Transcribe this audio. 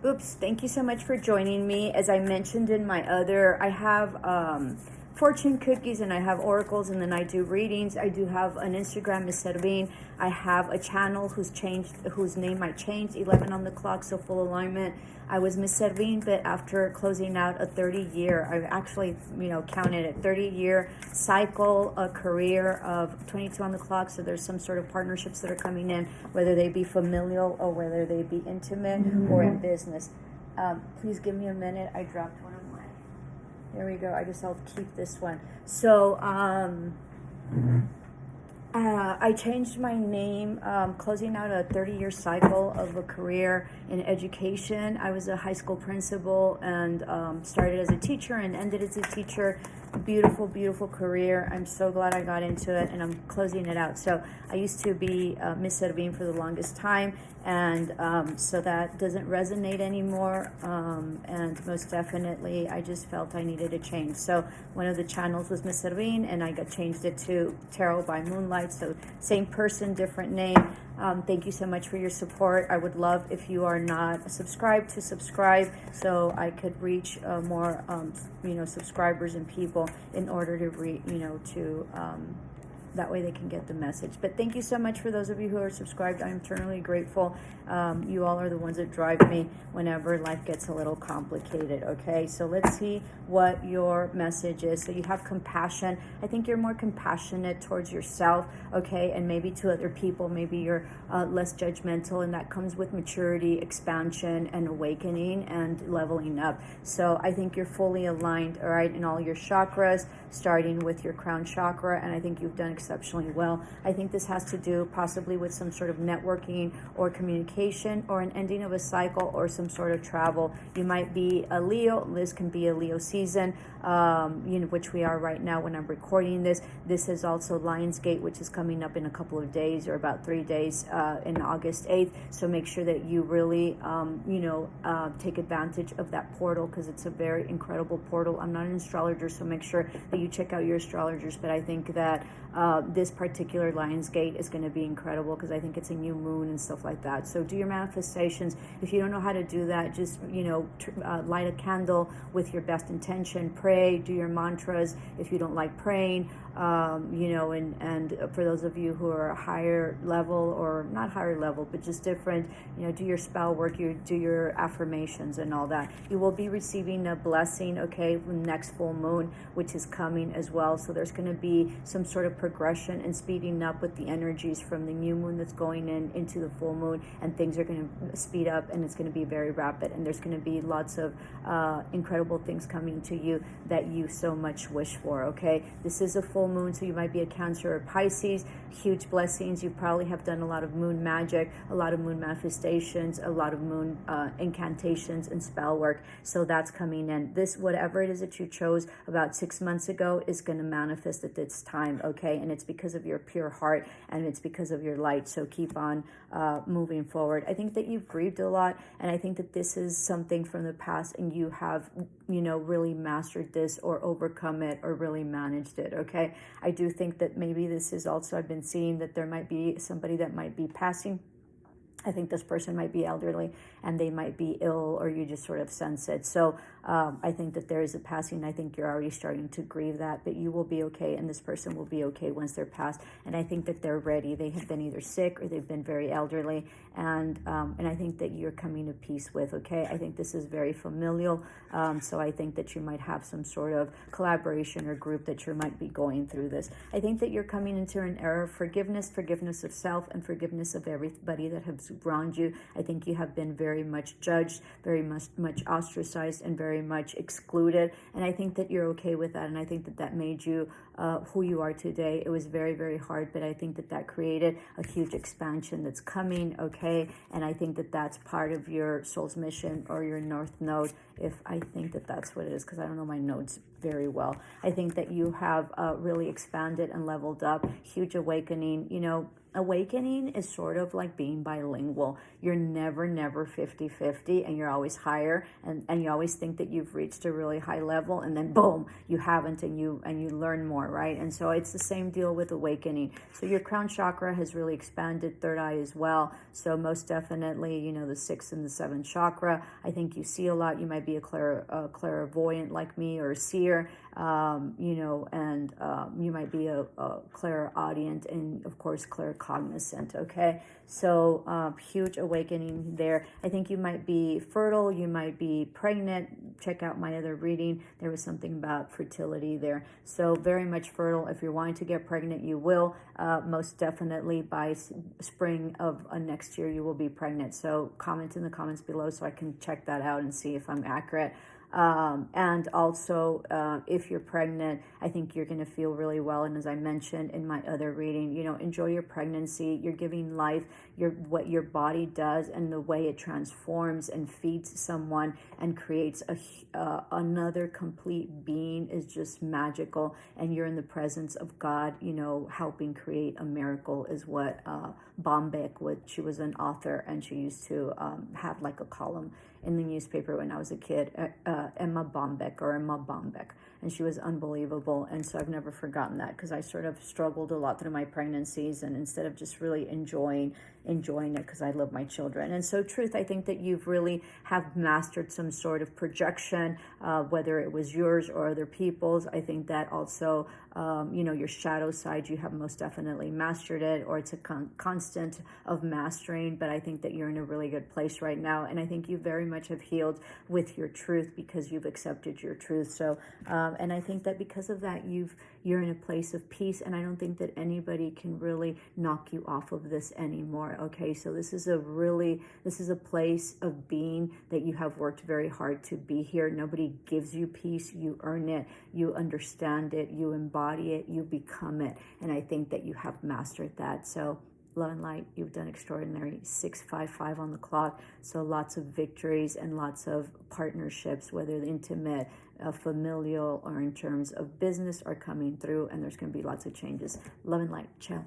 Oops, thank you so much for joining me. As I mentioned in my other, I have fortune cookies and I have oracles, and then I do readings. I do have an Instagram, Miss Servin. I have a channel whose name I changed, 11 on the clock, so full alignment. I was Miss Servin, but after closing out a 30-year, I've actually, counted a 30-year cycle, a career of 22 on the clock. So there's some sort of partnerships that are coming in, whether they be familial or whether they be intimate or in business. Please give me a minute. I dropped one of my. There we go. I guess I'll keep this one. So, I changed my name, closing out a 30-year cycle of a career in education. I was a high school principal and started as a teacher and ended as a teacher. Beautiful, beautiful career. I'm so glad I got into it, and I'm closing it out. So I used to be Miss Servin for the longest time, and so that doesn't resonate anymore. And most definitely, I just felt I needed a change. So one of the channels was Miss Servin, and I got changed it to Tarot by Moonlight. So same person, different name. Thank you so much for your support. I would love if you are not subscribed to subscribe, so I could reach more, subscribers and people in order to that way they can get the message. But thank you so much for those of you who are subscribed. I'm eternally grateful. You all are the ones that drive me whenever life gets a little complicated. Okay, so let's see what your message is. So you have compassion. I think you're more compassionate towards yourself, okay, and maybe to other people. Maybe you're less judgmental, and that comes with maturity, expansion, and awakening and leveling up. So I think you're fully aligned, all right, in all your chakras, starting with your crown chakra, and I think you've done exceptionally well. I think this has to do possibly with some sort of networking or communication or an ending of a cycle or some sort of travel. You might be a Leo. This can be a Leo season, which we are right now when I'm recording this. This is also Lionsgate, which is coming up in a couple of days or about 3 days in August 8th. So make sure that you really, take advantage of that portal, because it's a very incredible portal. I'm not an astrologer, so make sure that you check out your astrologers, but I think that this particular Lionsgate is going to be incredible, because I think it's a new moon and stuff like that. So do your manifestations. If you don't know how to do that, just light a candle with your best intention, pray, do your mantras. If you don't like praying, and for those of you who are higher level, or not higher level but just different, do your spell work, you do your affirmations and all that. You will be receiving a blessing, okay, next full moon, which is coming as well. So there's going to be some sort of progression and speeding up with the energies from the new moon that's going into the full moon, and things are going to speed up, and it's going to be very rapid, and there's going to be lots of incredible things coming to you that you so much wish for. Okay, this is a full moon, so you might be a Cancer or Pisces. Huge blessings. You probably have done a lot of moon magic, a lot of moon manifestations, a lot of moon incantations and spell work. So that's coming in. This, whatever it is that you chose about 6 months ago, is going to manifest at this time. Okay, and it's because of your pure heart, and it's because of your light. So keep on moving forward. I think that you've grieved a lot, and I think that this is something from the past, and you have really mastered this or overcome it or really managed it. Okay, I do think that maybe this is also, I've been seeing that there might be somebody that might be passing. I think this person might be elderly, and they might be ill, or you just sort of sense it. So I think that there is a passing. I think you're already starting to grieve that, but you will be okay, and this person will be okay once they're passed. And I think that they're ready. They have been either sick or they've been very elderly, and I think that you're coming to peace with. Okay, I think this is very familial. So I think that you might have some sort of collaboration or group that you might be going through this. I think that you're coming into an era of forgiveness of self, and forgiveness of everybody that has wronged you. I think you have been very much judged, very much ostracized, and very much excluded. And I think that you're okay with that. And I think that that made you who you are today. It was very, very hard, but I think that that created a huge expansion that's coming. Okay. And I think that that's part of your soul's mission or your north node. If I think that that's what it is, because I don't know my nodes. very well. I think that you have really expanded and leveled up. Huge awakening. You know, awakening is sort of like being bilingual. You're never 50-50, and you're always higher, and you always think that you've reached a really high level, and then boom, you haven't, and you learn more, right? And so it's the same deal with awakening. So your crown chakra has really expanded, third eye as well. So most definitely, you know, the sixth and the seventh chakra, I think you see a lot. You might be a clairvoyant like me, or a seer, you know, and you might be a clairaudient, and of course claircognizant. Okay, so huge awakening there. I think you might be fertile, you might be pregnant. Check out my other reading, there was something about fertility there. So very much fertile. If you're wanting to get pregnant, you will, most definitely by spring of next year you will be pregnant. So comment in the comments below so I can check that out and see if I'm accurate. And also, if you're pregnant, I think you're going to feel really well. And as I mentioned in my other reading, you know, enjoy your pregnancy. You're giving life. What your body does and the way it transforms and feeds someone and creates another complete being is just magical. And you're in the presence of God, you know, helping create a miracle is what Bombeck, she was an author, and she used to have like a column in the newspaper when I was a kid, Emma Bombeck, and she was unbelievable. And so I've never forgotten that, because I sort of struggled a lot through my pregnancies, and instead of just really enjoying it, because I love my children. And so truth, I think that you've really have mastered some sort of projection, whether it was yours or other people's. I think that also, you know, your shadow side, you have most definitely mastered it, or it's a constant of mastering. But I think that you're in a really good place right now, and I think you very much have healed with your truth, because you've accepted your truth. So and I think that because of that, you're in a place of peace, and I don't think that anybody can really knock you off of this anymore. Okay, so this is a place of being that you have worked very hard to be here. Nobody gives you peace. You earn it, you understand it, you embody it, you become it. And I think that you have mastered that. So love and light, you've done extraordinary. 655 on the clock. So lots of victories and lots of partnerships, whether intimate, familial, or in terms of business, are coming through, and there's going to be lots of changes. Love and light. Ciao.